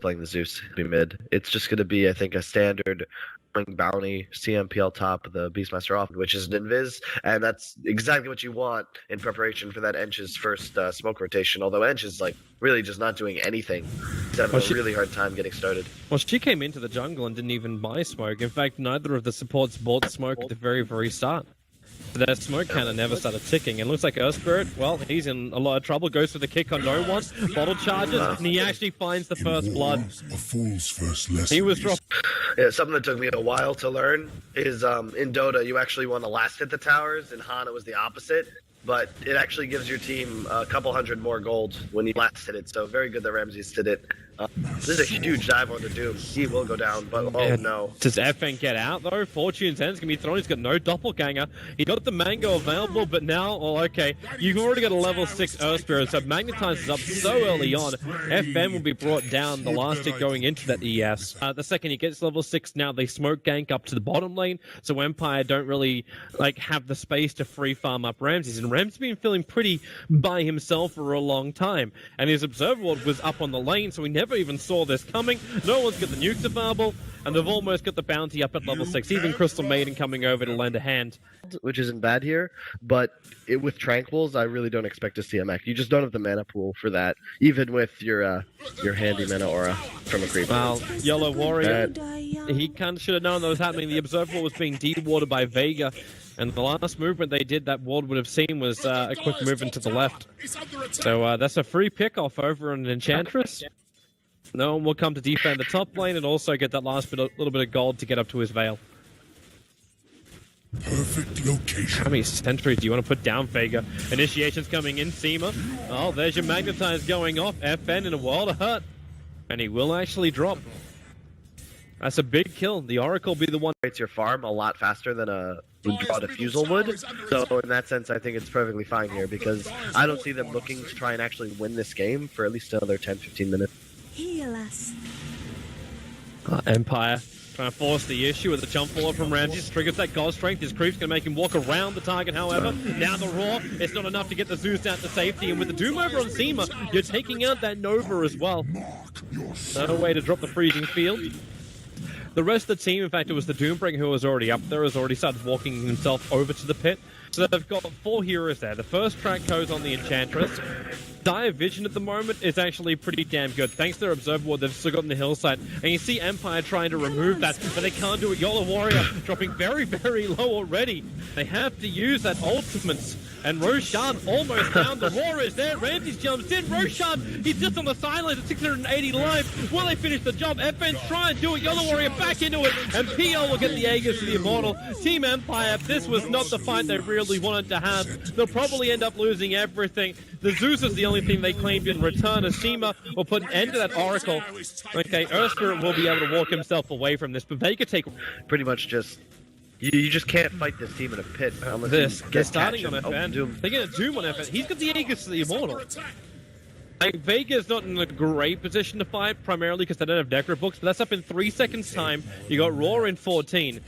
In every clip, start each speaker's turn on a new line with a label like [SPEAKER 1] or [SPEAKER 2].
[SPEAKER 1] playing the Zeus be mid. It's just going to be, I think, a standard bounty CMPL top of the Beastmaster off, which is an invis, and that's exactly what you want in preparation for that Ench's first smoke rotation. Although Ench is like really just not doing anything. He's having a really hard time getting started.
[SPEAKER 2] Well, she came into the jungle and didn't even buy smoke. In fact, neither of the supports bought smoke at the very start. Their smoke counter never started ticking. It looks like Earth Spirit, well, he's in a lot of trouble. Goes for the kick on no one. Bottle charges, and he actually finds the first blood.
[SPEAKER 3] A fool's first lesson.
[SPEAKER 2] He was dropped.
[SPEAKER 1] Yeah, something that took me a while to learn is in Dota, you actually want to last hit the towers. In Han, it was the opposite. But it actually gives your team a couple hundred more gold when you last hit it. So very good that Ramses did it. This is a huge dive onto Doom. He will go down, but oh no.
[SPEAKER 2] Does FN get out though? Fortune's End's gonna be thrown. He's got no doppelganger. He got the mango available, but now, well, okay, you've already got a level 6 Earth Spirit, so Magnetize is up so early on. FN will be brought down, the last hit going into that ES. The second he gets level 6, now they smoke gank up to the bottom lane, so Empire don't really like have the space to free farm up Ramses, and Ramses been feeling pretty by himself for a long time, and his Observer Ward was up on the lane, so he never even saw this coming. No one's got the nukes available, and they've almost got the bounty up at level 6. Even Crystal Maiden coming over to lend a hand.
[SPEAKER 1] Which isn't bad here, but with Tranquils, I really don't expect to see a mech. You just don't have the mana pool for that, even with your handy mana aura from a creeper.
[SPEAKER 2] Well, Yellow Warrior, he kind of should have known that was happening. The Observer Ward was being de-warded by Vega, and the last movement they did that ward would have seen was a quick movement to the left. So that's a free pick-off over on Enchantress. No one will come to defend the top lane and also get that last little bit of gold to get up to his Veil.
[SPEAKER 3] Perfect location.
[SPEAKER 2] How many sentries do you want to put down, Vega? Initiation's coming in, Seema. Oh, there's your Magnetize going off. FN in a world of hurt. And he will actually drop. That's a big kill. The Oracle will be the one.
[SPEAKER 1] It's your farm a lot faster than a draw defusal would. So in that sense, I think it's perfectly fine here because I don't see them looking to try and actually win this game for at least another 10-15 minutes.
[SPEAKER 4] Heal us.
[SPEAKER 2] Empire trying to force the issue with the jump forward from Ramses. Triggers that God Strength. His creep's going to make him walk around the target, however. Now the Roar, it's not enough to get the Zeus out to safety. And with the Doom over on Seema, you're taking out that Nova as well. No way to drop the freezing field. The rest of the team, in fact, it was the Doombringer who was already up there, has already started walking himself over to the pit. So they've got 4 heroes there. The first track goes on the Enchantress. Dire Vision at the moment is actually pretty damn good. Thanks to their Observer Ward, they've still got on the hillside. And you see Empire trying to remove that, but they can't do it. Yola Warrior dropping very low already. They have to use that ultimates. And Roshan almost down. The Roar is there. Ramses jumps in. Roshan, he's just on the sidelines at 680 life. Will they finish the job? FN try and do it. Yola Warrior back into it. And PL will get the Aegis to the Immortal. Team Empire, this was not the fight they really wanted to have. They'll probably end up losing everything. The Zeus is the only thing they claimed in return. Seema will put an end to that Oracle. Okay, Earth Spirit will be able to walk himself away from this, but Vega take
[SPEAKER 1] pretty much just... You just can't fight this team in a pit unless
[SPEAKER 2] they're starting on FN. They're going to Doom on FN. He's got the Aegis to the Immortal. Like, Vega's not in a great position to fight, primarily because they don't have Necro books, but that's up in 3 seconds' time. You got Roar in 14.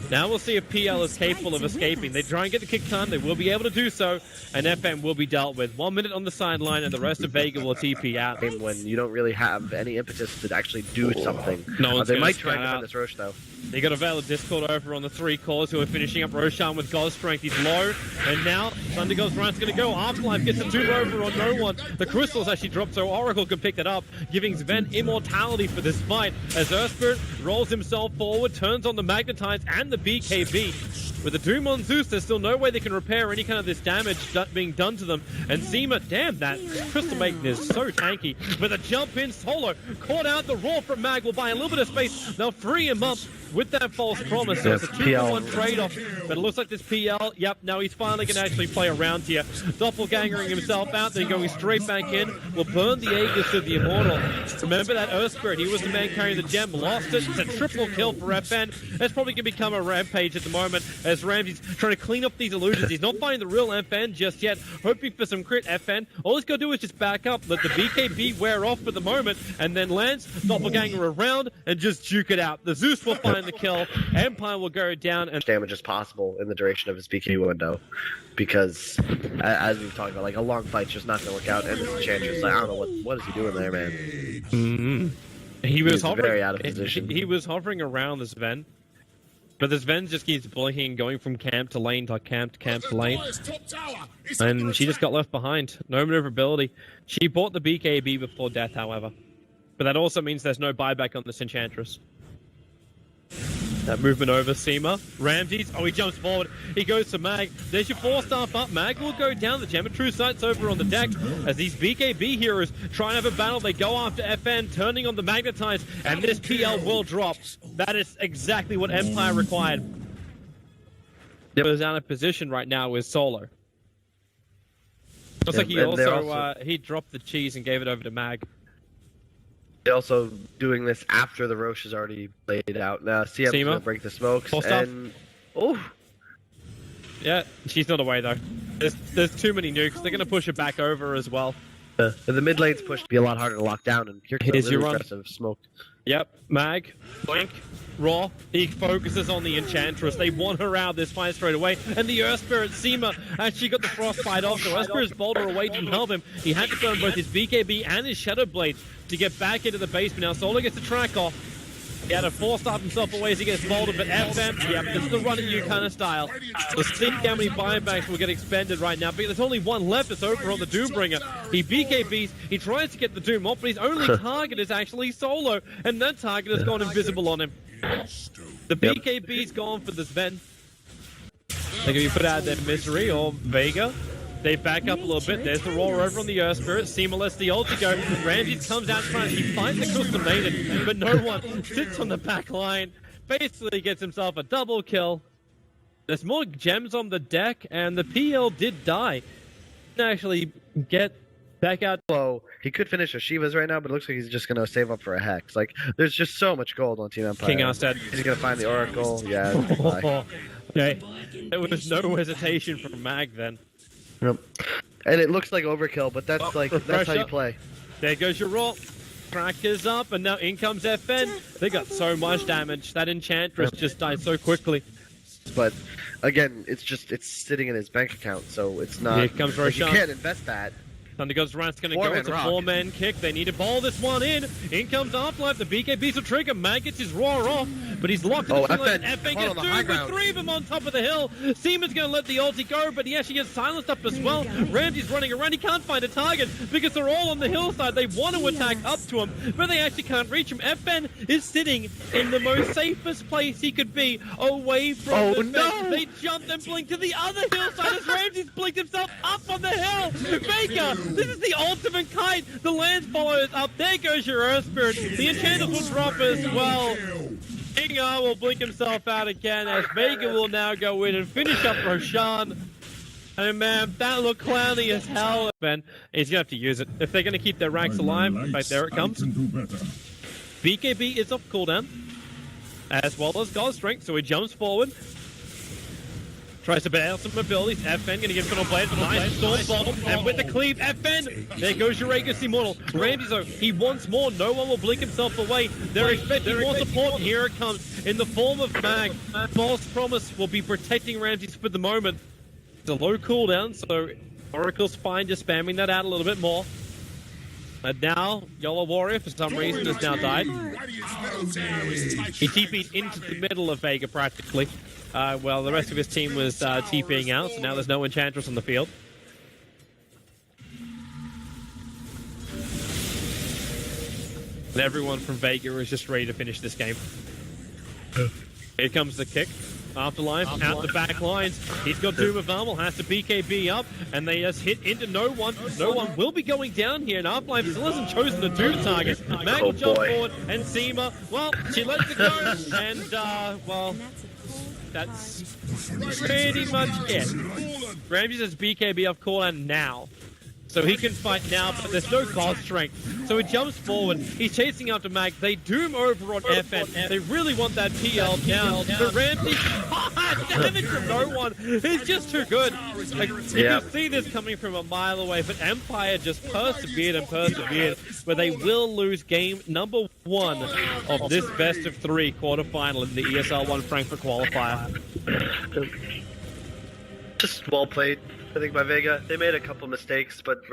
[SPEAKER 2] Now we'll see if PL is capable of escaping. They try and get the kick time, they will be able to do so, and FN will be dealt with. 1 minute on the sideline, and the rest of Vega will TP out.
[SPEAKER 1] When you don't really have any impetus to actually do something.
[SPEAKER 2] No one's
[SPEAKER 1] they might try and defend this Rosh, though.
[SPEAKER 2] They got a Veil of Discord over on the 3 cores who are finishing up Roshan with God Strength. He's low, and now Thunder God's Rant's going to go. Afterlife gets a 2 over on no one. The crystals actually dropped, so Oracle can pick that up, giving Sven immortality for this fight. As Earth Spirit rolls himself forward, turns on the Magnetize and the BKB. With the Doom on Zeus, there's still no way they can repair any kind of this damage being done to them. And Seema, damn, that Crystal Maiden is so tanky. With a jump in solo, caught out. The Roar from Mag will buy a little bit of space. They'll free him up with that false promise. So it's a 2-for-1 trade-off. But it looks like this PL, yep, now he's finally going to actually play around here. Doppelgangering himself out, then going straight back in. Will burn the Aegis to the Immortal. Remember that Earth Spirit, he was the man carrying the gem, lost it. It's a triple kill for FN. That's probably going to become a rampage at the moment as Ramses trying to clean up these illusions. He's not finding the real FN just yet, hoping for some crit FN. All he's got to do is just back up, let the BKB wear off for the moment, and then Lance, Doppelganger around, and just juke it out. The Zeus will find the kill. Empire will go down and
[SPEAKER 1] damage as possible in the duration of his BKB window, because as we've talked about, like a long fight's just not going to work out. And this Enchantress, like, I don't know what is he doing there, man.
[SPEAKER 2] He was
[SPEAKER 1] He's
[SPEAKER 2] hovering,
[SPEAKER 1] very out of position.
[SPEAKER 2] He was hovering around this Sven. But the Sven just keeps blinking, going from camp to lane to camp to camp to lane. And she just got left behind. No maneuverability. She bought the BKB before death, however. But that also means there's no buyback on this Enchantress. That movement over Seema. Ramses. Oh, he jumps forward. He goes to Mag. There's your 4-star up. Mag will go down. The Geometry site's over on the deck. As these BKB heroes try and have a battle, they go after FN, turning on the Magnetize. And this PL will drop. That is exactly what Empire required. It was out of position right now with Solo. Looks like he also he dropped the cheese and gave it over to Mag.
[SPEAKER 1] They're also doing this after the Roche is already laid out. Now, CM's going to break the smokes. And... Oh!
[SPEAKER 2] Yeah, she's not away, though. There's too many nukes. They're going to push it back over as well.
[SPEAKER 1] The mid lane's push to be a lot harder to lock down, and here's really
[SPEAKER 2] your run.
[SPEAKER 1] Aggressive smoke.
[SPEAKER 2] Yep, Mag, Blink, Raw. He focuses on the Enchantress. They want her out this fight straight away. And the Earth Spirit, Seema, actually got the Frostbite off. So Earth Spirit's bowled her away, didn't help him. He had to burn both his BKB and his Shadow Blade to get back into the basement. Now Solo gets the track off. He had to force-stop himself away as he gets folded, but FM, yeah, this is the run at you kind of style. Let's see how many buybacks will get expended right now, because there's only one left. It's over on the Doombringer. He BKBs, he tries to get the Doom off, but his only target is actually Solo, and that target has gone invisible on him. The BKB's gone for the Sven. They can be put out of their misery, or Vega. They back up a little bit. There's the roar over on the Earth Spirit. Seema lets the ulti go. Ramses comes out trying. He finds the Crystal Maiden, but no one sits on the back line. Basically gets himself a double kill. There's more gems on the deck, and the PL did die. Didn't actually get back out.
[SPEAKER 1] Well, he could finish Shivas right now, but it looks like he's just going to save up for a Hex. Like, there's just so much gold on Team Empire.
[SPEAKER 2] King Arstead.
[SPEAKER 1] He's going to find the Oracle. Yeah.
[SPEAKER 2] Okay. There was no hesitation from Mag then.
[SPEAKER 1] Yep. And it looks like overkill, but that's that's how you play.
[SPEAKER 2] There goes your roll. Crackers up, and now in comes FN. They got so much damage. That Enchantress just died so quickly.
[SPEAKER 1] But again, it's sitting in his bank account, so it's not.
[SPEAKER 2] Here comes Roshan.
[SPEAKER 1] You can't invest that.
[SPEAKER 2] Thunder God's Rant's gonna go. It's a 4-man kick. They need to bowl this one in. In comes Afterlife. The BKB's a trigger. Mag gets his roar off, but he's locked in the
[SPEAKER 1] FN
[SPEAKER 2] gets 2 with 3 of them on top of the hill. Seaman's gonna let the ulti go, but he actually gets silenced up as well. Ramsey's running around. He can't find a target because they're all on the hillside. They want to attack up to him, but they actually can't reach him. FN is sitting in the most safest place he could be, away from the fence. They jumped and blinked to the other hillside as Ramsey's blinked himself up on the hill. Vega! This is the ultimate kite. The land follows up. There goes your Earth Spirit. The Enchantress will drop as well. Inga will blink himself out again as Vega will now go in and finish up Roshan. And man, that looked clowny as hell. Ben, he's gonna have to use it if they're gonna keep their ranks alive. Right there it comes. BKB is off cooldown, as well as God Strength, so he jumps forward. Tries to bail some abilities. FN gonna get Final Blade. Nice Storm Bomb. And with the cleave, FN! There goes your Aegis Immortal. Ramsey, though, he wants more. No one will blink himself away. They're expecting more support, and here it comes in the form of Mag. False Promise will be protecting Ramsey for the moment. It's a low cooldown, so Oracle's fine just spamming that out a little bit more. And now, Yola Warrior, for some reason, has now died. He TP'd into the middle of Vega, practically. Well, the rest of his team was TPing out, so now there's no Enchantress on the field. And everyone from Vega is just ready to finish this game. Here comes the kick. Afterlife out the back lines. He's got Doom of Armor, has to BKB up, and they just hit into no one. No one will be going down here, and Afterlife still hasn't chosen the Doom target. Mag will jump forward, and Seema, well, she lets it go, and, well, that's pretty much it. Ramsey has BKB off cooldown now. So he can fight now, but there's no God Strength. So he jumps forward. He's chasing after Mag. They doom over on FN. They really want that PL down. But Ramsey, damage from no one. He's just too good. Like, you can see this coming from a mile away, but Empire just persevered and persevered. But they will lose game number 1 of this best of 3 quarterfinal in the ESL 1 Frankfurt qualifier.
[SPEAKER 1] Just well played, I think, by Vega. They made a couple mistakes, but